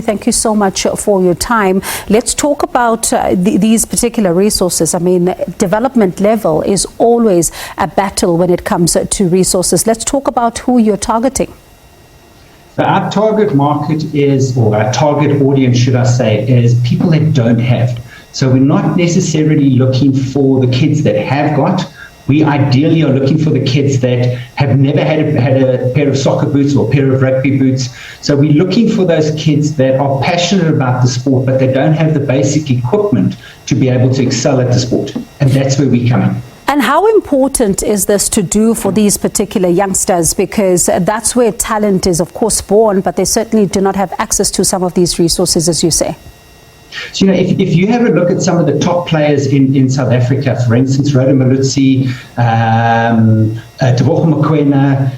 thank you so much for your time. Let's talk about these particular resources. I mean, development level is always a battle when it comes to resources. Let's talk about who you're targeting. So our target market is, or our target audience, should I say, is people that don't have. So we're not necessarily looking for the kids that have got. We ideally are looking for the kids that have never had a pair of soccer boots or a pair of rugby boots. So we're looking for those kids that are passionate about the sport, but they don't have the basic equipment to be able to excel at the sport. And that's where we come in. And how important is this to do for these particular youngsters? Because that's where talent is, of course, born, but they certainly do not have access to some of these resources, as you say. So, if you have a look at some of the top players in South Africa, for instance, Rhoda Malutsi, Tebogo Mokoena,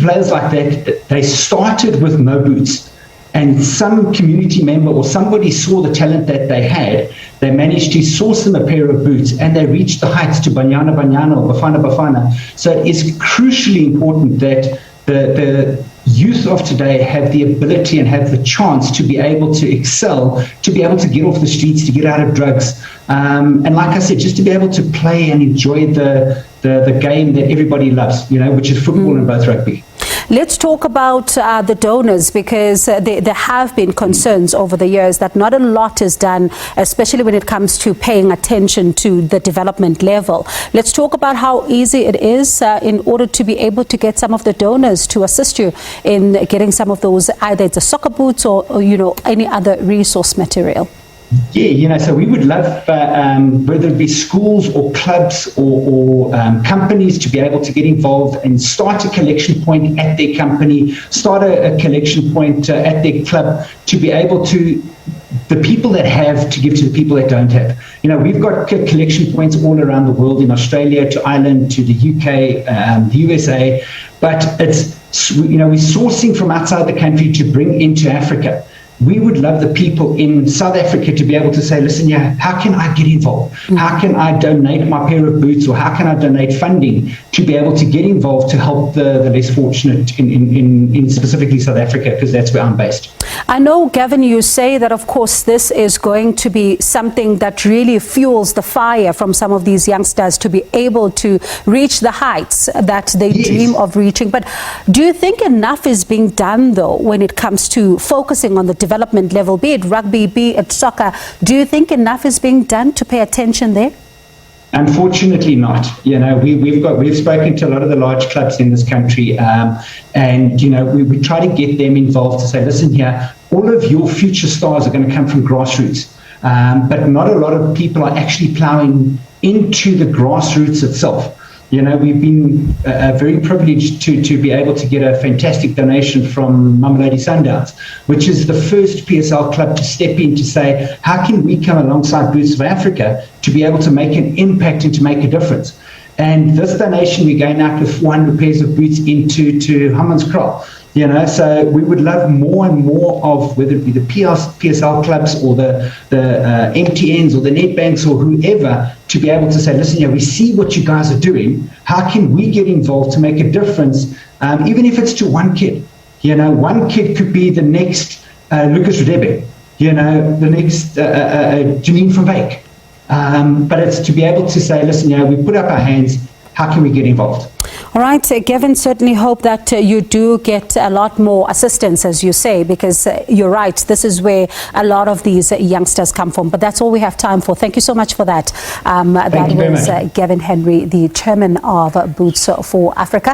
players like that, they started with no boots. And some community member or somebody saw the talent that they had. They managed to source them a pair of boots, and they reached the heights to Banyana or Bafana Bafana. So it is crucially important that the youth of today have the ability and have the chance to be able to excel, to be able to get off the streets, to get out of drugs, and like I said, just to be able to play and enjoy the game that everybody loves, which is football and both rugby. Let's talk about the donors, because there have been concerns over the years that not a lot is done, especially when it comes to paying attention to the development level. Let's talk about how easy it is in order to be able to get some of the donors to assist you in getting some of those, either it's a soccer boots or any other resource material. Yeah, so we would love, whether it be schools or clubs or companies, to be able to get involved and start a collection point at their company, start a collection point at their club, to be able to, the people that have, to give to the people that don't have. We've got collection points all around the world, in Australia, to Ireland, to the UK, the USA, but we're sourcing from outside the country to bring into Africa. We would love the people in South Africa to be able to say, listen, how can I get involved? How can I donate my pair of boots, or how can I donate funding to be able to get involved to help the less fortunate in specifically South Africa, because that's where I'm based. I know, Gavin, you say that, of course, this is going to be something that really fuels the fire from some of these youngsters to be able to reach the heights that they dream of reaching. But do you think enough is being done, though, when it comes to focusing on the development level, be it rugby, be it soccer? Do you think enough is being done to pay attention there? Unfortunately not. We've spoken to a lot of the large clubs in this country, and we try to get them involved to say, listen here, all of your future stars are going to come from grassroots, but not a lot of people are actually ploughing into the grassroots itself. We've been very privileged to be able to get a fantastic donation from Mamelodi Sundowns, which is the first PSL club to step in to say, how can we come alongside Boots of Africa to be able to make an impact and to make a difference? And this donation, we're going out with 400 pairs of boots into Hammanskraal. So we would love more and more of, whether it be the PSL clubs or the MTNs or the Nedbanks or whoever, to be able to say, listen, we see what you guys are doing. How can we get involved to make a difference, even if it's to one kid? One kid could be the next Lucas Radebe, the next Janine van Wyk. But it's to be able to say, listen, we put up our hands. How can we get involved? All right, Gavin, certainly hope that you do get a lot more assistance, as you say, because you're right, this is where a lot of these youngsters come from. But that's all we have time for. Thank you so much for that. That was Gavin Hendry, the chairman of Boots for Africa.